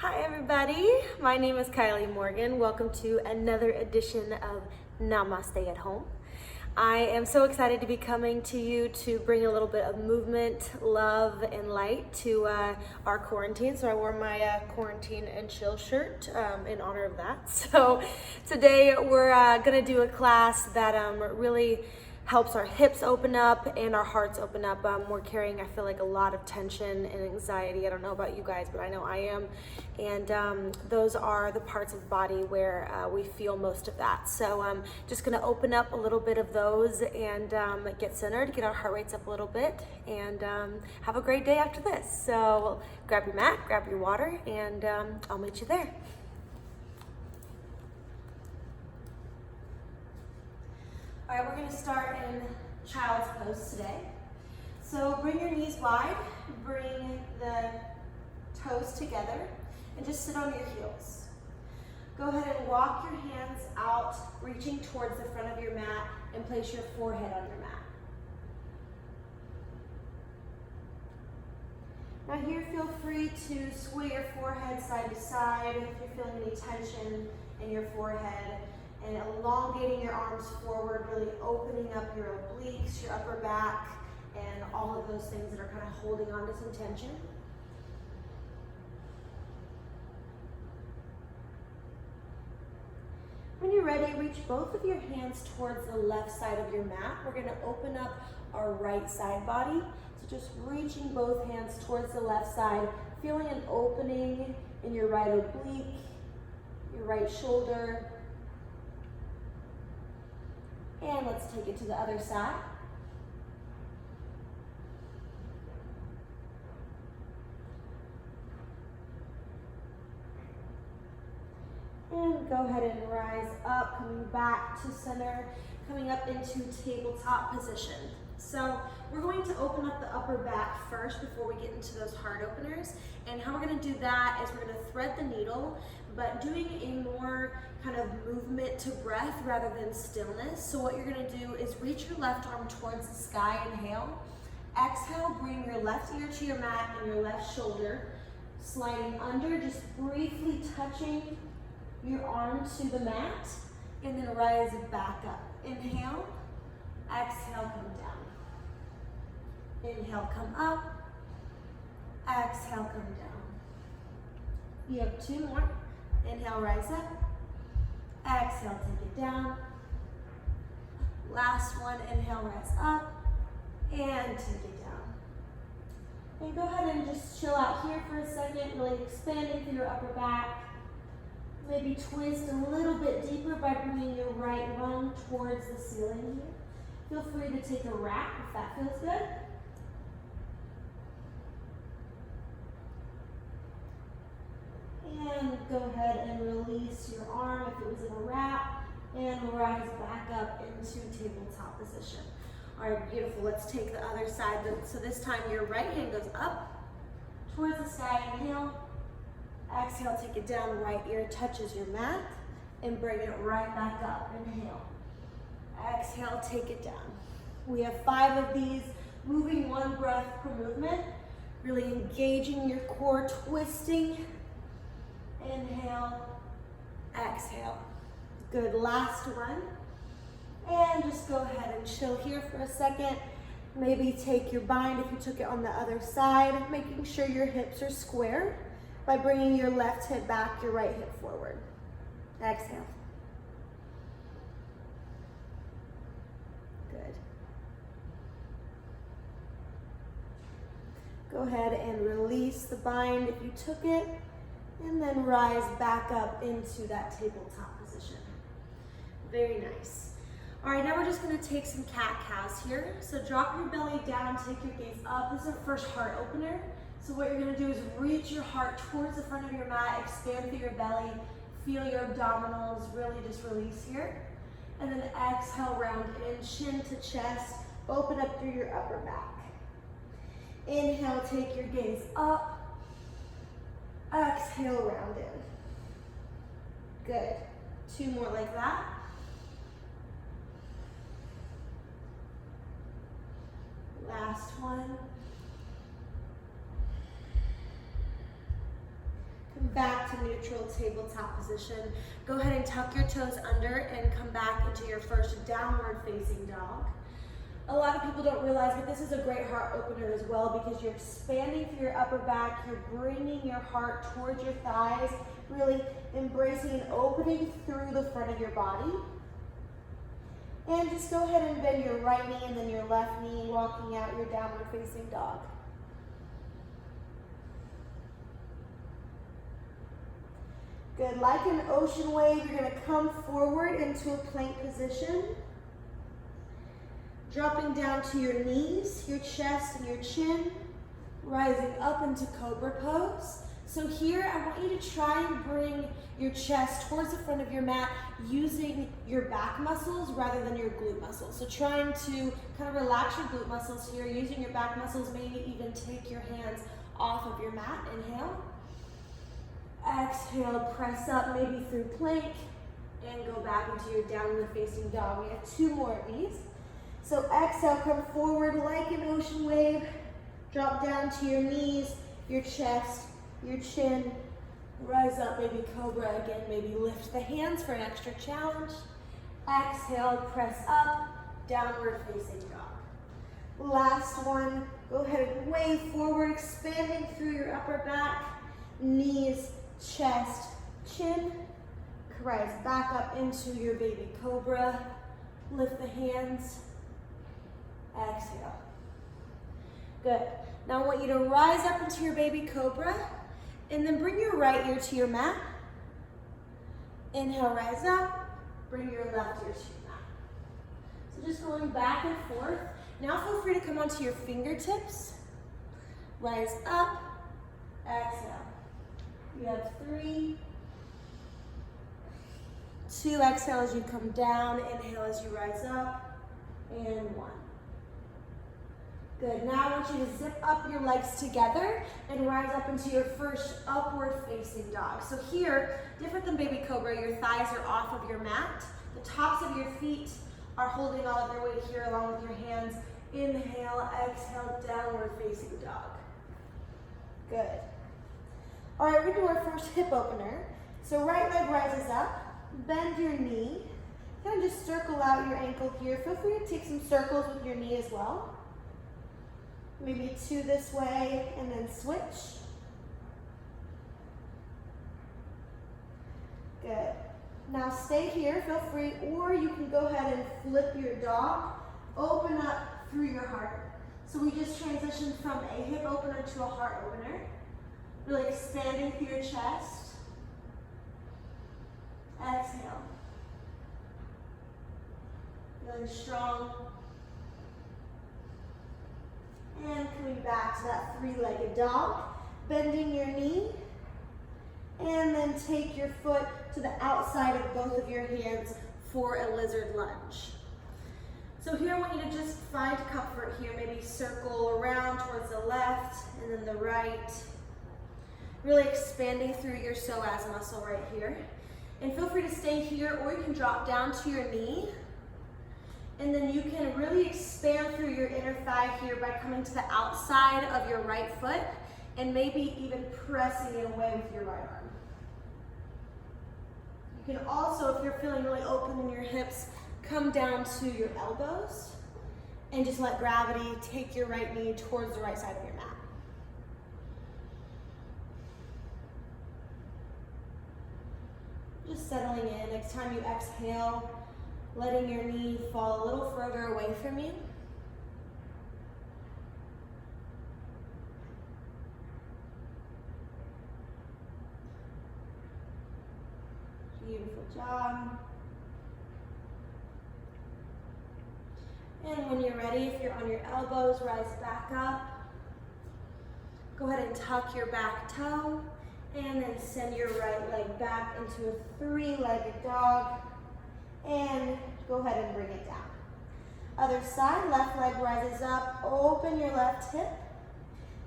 Hi everybody, my name is Kylie Morgan. Welcome to another edition of Namaste at Home. I am so excited to be coming to you to bring a little bit of movement, love, and light to our quarantine. So I wore my quarantine and chill shirt in honor of that. So today we're gonna do a class that really helps our hips open up and our hearts open up. We're carrying, I feel like, a lot of tension and anxiety. I don't know about you guys, but I know I am. And those are the parts of the body where we feel most of that. So I'm just gonna open up a little bit of those and get centered, get our heart rates up a little bit, and have a great day after this. So grab your mat, grab your water, and I'll meet you there. All right, we're gonna start in child's pose today. So bring your knees wide, bring the toes together, and just sit on your heels. Go ahead and walk your hands out, reaching towards the front of your mat, and place your forehead on your mat. Now here, feel free to sway your forehead side to side if you're feeling any tension in your forehead, and elongating your arms forward, really opening up your obliques, your upper back, and all of those things that are kind of holding on to some tension. When you're ready, reach both of your hands towards the left side of your mat. We're gonna open up our right side body. So just reaching both hands towards the left side, feeling an opening in your right oblique, your right shoulder. And let's take it to the other side. And go ahead and rise up, coming back to center, coming up into tabletop position. So we're going to open up the upper back first before we get into those heart openers. And how we're gonna do that is we're gonna thread the needle, but doing a more kind of movement to breath rather than stillness. So what you're gonna do is reach your left arm towards the sky, inhale. Exhale, bring your left ear to your mat and your left shoulder. Sliding under, just briefly touching your arm to the mat, and then rise back up. Inhale, exhale, come down. Inhale, come up. Exhale, come down. You have two more. Inhale, rise up. Exhale, take it down. Last one, inhale, rise up, and take it down. And go ahead and just chill out here for a second, really expanding through your upper back. Maybe twist a little bit deeper by bringing your right lung towards the ceiling here. Feel free to take a wrap if that feels good. And go ahead and release your arm if it was in a wrap, and rise back up into tabletop position. All right, beautiful. Let's take the other side. So this time your right hand goes up towards the sky, inhale. Exhale, take it down, right ear touches your mat, and bring it right back up. Inhale. Exhale, take it down. We have 5 of these, moving one breath per movement, really engaging your core, twisting. Inhale, exhale. Good, last one. And just go ahead and chill here for a second. Maybe take your bind if you took it on the other side, making sure your hips are square by bringing your left hip back, your right hip forward. Exhale. Good. Go ahead and release the bind if you took it, and then rise back up into that tabletop position. Very nice. All right, now we're just gonna take some cat-cows here. So drop your belly down, take your gaze up. This is our first heart opener. So what you're gonna do is reach your heart towards the front of your mat, expand through your belly, feel your abdominals, really just release here. And then exhale, round in, chin to chest, open up through your upper back. Inhale, take your gaze up. Exhale, round in. Good. 2 more like that. Last one. back to neutral tabletop position. Go ahead and tuck your toes under and come back into your first downward facing dog. A lot of people don't realize, but this is a great heart opener as well because you're expanding through your upper back, you're bringing your heart towards your thighs, really embracing and opening through the front of your body. And just go ahead and bend your right knee and then your left knee, walking out your downward facing dog. Good, like an ocean wave, you're gonna come forward into a plank position. Dropping down to your knees, your chest and your chin, rising up into Cobra Pose. So here, I want you to try and bring your chest towards the front of your mat using your back muscles rather than your glute muscles. So trying to kind of relax your glute muscles here, using your back muscles, maybe even take your hands off of your mat. Inhale. Exhale, press up maybe through plank and go back into your downward facing dog. We have 2 more of these. So exhale, come forward like an ocean wave. Drop down to your knees, your chest, your chin. Rise up, maybe cobra again. Maybe lift the hands for an extra challenge. Exhale, press up, downward facing dog. Last one. Go ahead and wave forward, expanding through your upper back, knees, chest, chin. Rise back up into your baby cobra. Lift the hands. Exhale. Good. Now I want you to rise up into your baby cobra and then bring your right ear to your mat. Inhale, rise up. Bring your left ear to your mat. So just going back and forth. Now feel free to come onto your fingertips. Rise up. Exhale. You have 3, 2, exhale as you come down. Inhale as you rise up. And 1. Good, now I want you to zip up your legs together and rise up into your first upward facing dog. So here, different than baby cobra, your thighs are off of your mat. The tops of your feet are holding all of their weight here along with your hands. Inhale, exhale, downward facing dog. Good. All right, we're gonna do our first hip opener. So right leg rises up, bend your knee. Kind of just circle out your ankle here. Feel free to take some circles with your knee as well. Maybe 2 this way and then switch. Good. Now stay here, feel free, or you can go ahead and flip your dog. Open up through your heart. So we just transitioned from a hip opener to a heart opener. Really expanding through your chest. Exhale. Feeling strong. And coming back to that 3-legged dog. Bending your knee. And then take your foot to the outside of both of your hands for a lizard lunge. So here I want you to just find comfort here. Maybe circle around towards the left and then the right. Really expanding through your psoas muscle right here. And feel free to stay here, or you can drop down to your knee. And then you can really expand through your inner thigh here by coming to the outside of your right foot and maybe even pressing it away with your right arm. You can also, if you're feeling really open in your hips, come down to your elbows and just let gravity take your right knee towards the right side of your mat. Just settling in. Next time you exhale, letting your knee fall a little further away from you. Beautiful job. And when you're ready, if you're on your elbows, rise back up. Go ahead and tuck your back toe. And then send your right leg back into a 3-legged dog. And go ahead and bring it down. Other side, left leg rises up. Open your left hip.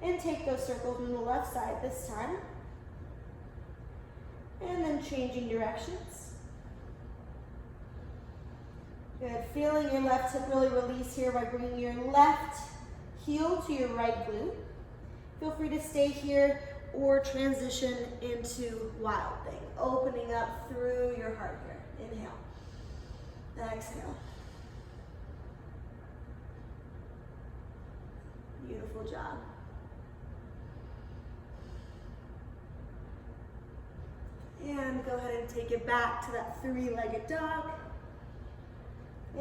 And take those circles on the left side this time. And then changing directions. Good. Feeling your left hip really release here by bringing your left heel to your right glute. Feel free to stay here, or transition into wild thing. Opening up through your heart here. Inhale. Exhale. Beautiful job. And go ahead and take it back to that three-legged dog.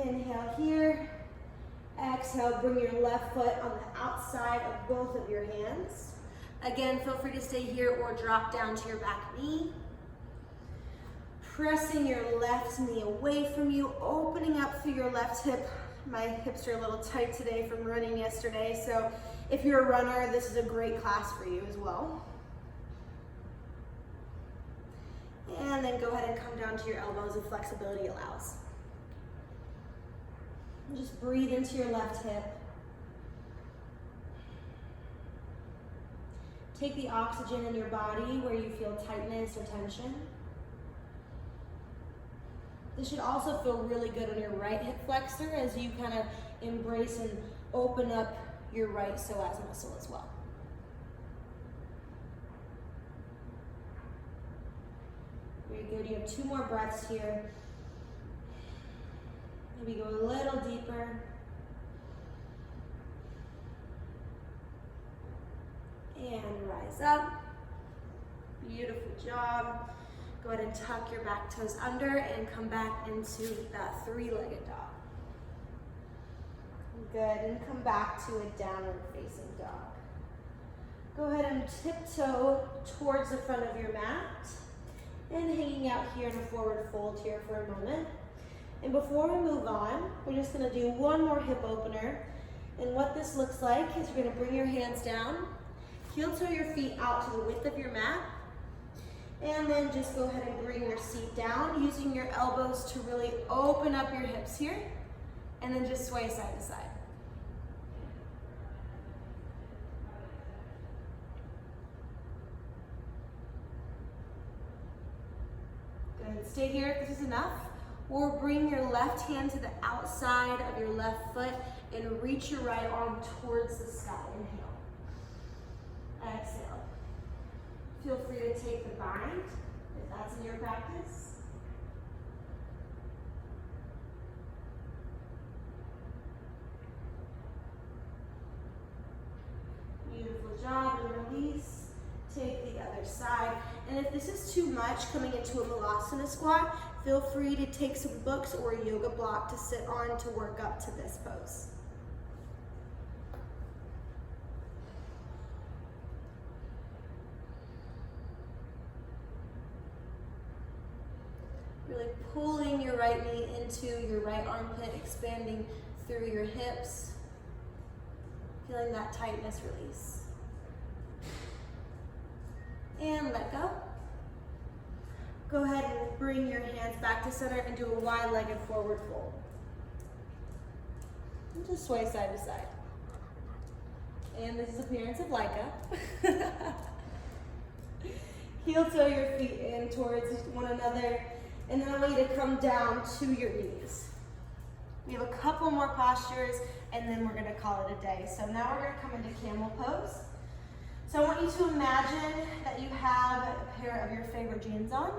Inhale here. Exhale, bring your left foot on the outside of both of your hands. Again, feel free to stay here or drop down to your back knee. Pressing your left knee away from you, opening up through your left hip. My hips are a little tight today from running yesterday, so if you're a runner, this is a great class for you as well. And then go ahead and come down to your elbows if flexibility allows. And just breathe into your left hip. Take the oxygen in your body where you feel tightness or tension. This should also feel really good on your right hip flexor as you kind of embrace and open up your right psoas muscle as well. Very good. You have 2 more breaths here. Maybe go a little deeper. And rise up. Beautiful job. Go ahead and tuck your back toes under and come back into that three-legged dog. Good, and come back to a downward facing dog. Go ahead and tiptoe towards the front of your mat and hanging out here in a forward fold here for a moment. And before we move on, we're just gonna do one more hip opener. And what this looks like is you're gonna bring your hands down, heel toe your feet out to the width of your mat, and then just go ahead and bring your seat down using your elbows to really open up your hips here, and then just sway side to side. Good, stay here if this is enough, or bring your left hand to the outside of your left foot and reach your right arm towards the sky. Inhale. Exhale. Feel free to take the bind if that's in your practice. Beautiful job, and release. Take the other side. And if this is too much, coming into a Malasana squat, feel free to take some books or a yoga block to sit on to work up to this pose. Really pulling your right knee into your right armpit, expanding through your hips. Feeling that tightness release. And let go. Go ahead and bring your hands back to center and do a wide-legged forward fold. And just sway side to side. And this is appearance of Laika. Heel toe your feet in towards one another. And then I want you to come down to your knees. We have a couple more postures, and then we're going to call it a day. So now we're going to come into Camel Pose. So I want you to imagine that you have a pair of your favorite jeans on.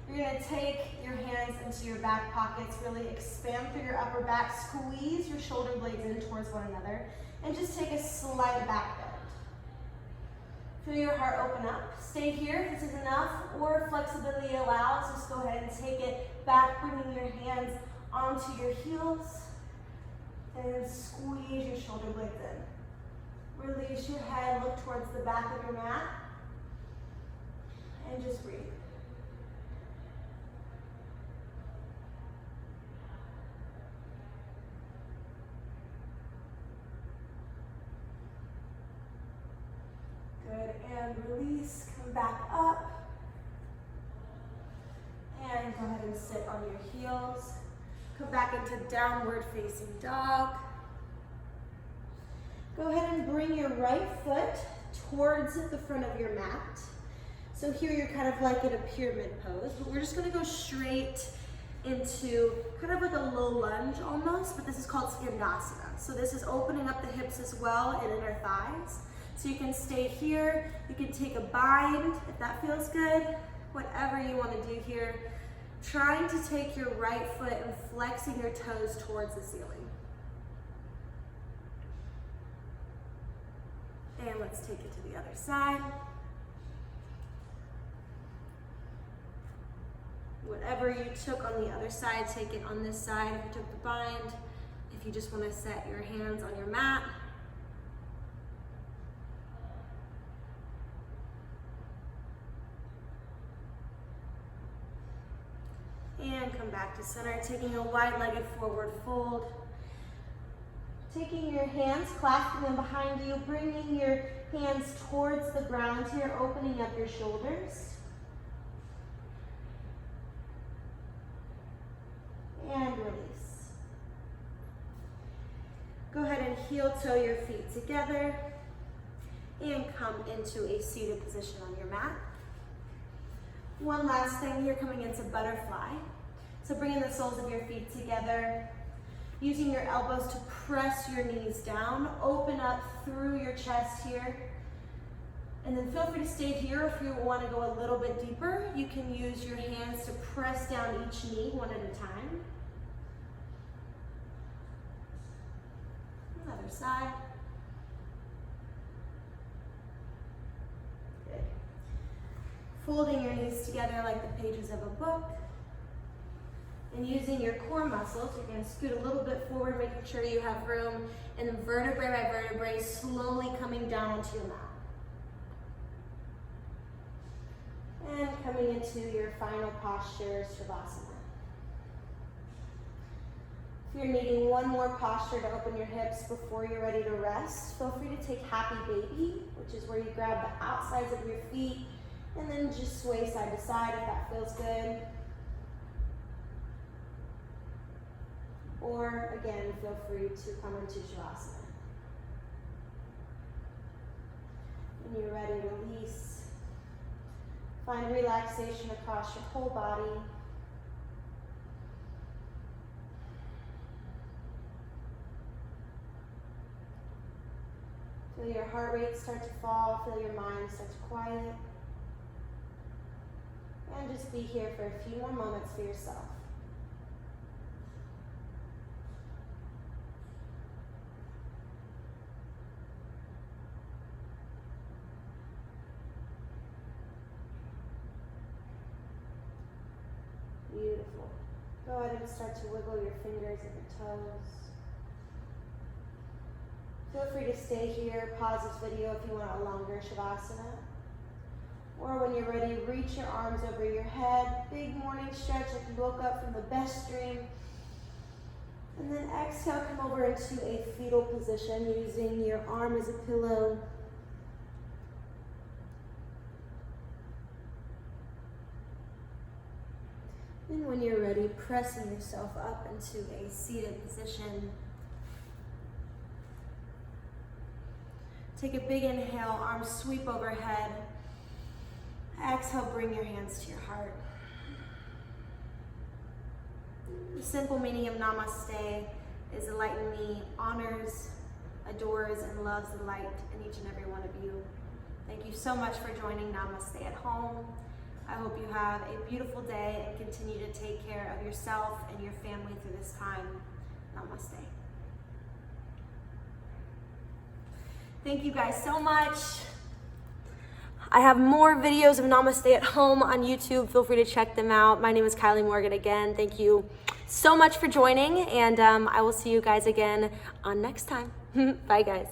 You're going to take your hands into your back pockets, really expand through your upper back, squeeze your shoulder blades in towards one another, and just take a slight back bend. Feel your heart open up. Stay here if this is enough, or if flexibility allows, just go ahead and take it back, bringing your hands onto your heels, and squeeze your shoulder blades in. Release your head, look towards the back of your mat, and just breathe. Good, and release, come back up, and go ahead and sit on your heels. Come back into downward facing dog. Go ahead and bring your right foot towards the front of your mat. So here you're kind of like in a pyramid pose, but we're just gonna go straight into kind of like a low lunge almost, but this is called Skandasana. So this is opening up the hips as well and inner thighs. So you can stay here, you can take a bind if that feels good, whatever you want to do here. Trying to take your right foot and flexing your toes towards the ceiling. And let's take it to the other side. Whatever you took on the other side, take it on this side if you took the bind. If you just want to set your hands on your mat. And come back to center, taking a wide-legged forward fold. Taking your hands, clasping them behind you, bringing your hands towards the ground here, opening up your shoulders. And release. Go ahead and heel toe your feet together and come into a seated position on your mat. One last thing here, coming into butterfly. So bringing the soles of your feet together, using your elbows to press your knees down, open up through your chest here. And then feel free to stay here. If you want to go a little bit deeper, you can use your hands to press down each knee one at a time. Other side. Good. Folding your knees together like the pages of a book. And using your core muscles, you're going to scoot a little bit forward, making sure you have room, and then vertebrae by vertebrae, slowly coming down onto your mat. And coming into your final posture, Shavasana. If you're needing one more posture to open your hips before you're ready to rest, feel free to take Happy Baby, which is where you grab the outsides of your feet and then just sway side to side if that feels good. Or again, feel free to come into Shavasana. When you're ready, release. Find relaxation across your whole body. Feel your heart rate start to fall, feel your mind start to quiet. And just be here for a few more moments for yourself. Beautiful. Go ahead and start to wiggle your fingers and your toes. Feel free to stay here, pause this video if you want a longer Shavasana. Or when you're ready, reach your arms over your head. Big morning stretch like you woke up from the best dream. And then exhale, come over into a fetal position using your arm as a pillow. And when you're ready, pressing yourself up into a seated position. Take a big inhale, arms sweep overhead. Exhale, bring your hands to your heart. The simple meaning of Namaste is enlightened me honors, adores, and loves the light in each and every one of you. Thank you so much for joining Namaste at Home. I hope you have a beautiful day and continue to take care of yourself and your family through this time. Namaste. Thank you guys so much. I have more videos of Namaste at Home on YouTube. Feel free to check them out. My name is Kylie Morgan again. Thank you so much for joining, and I will see you guys again on next time. Bye, guys.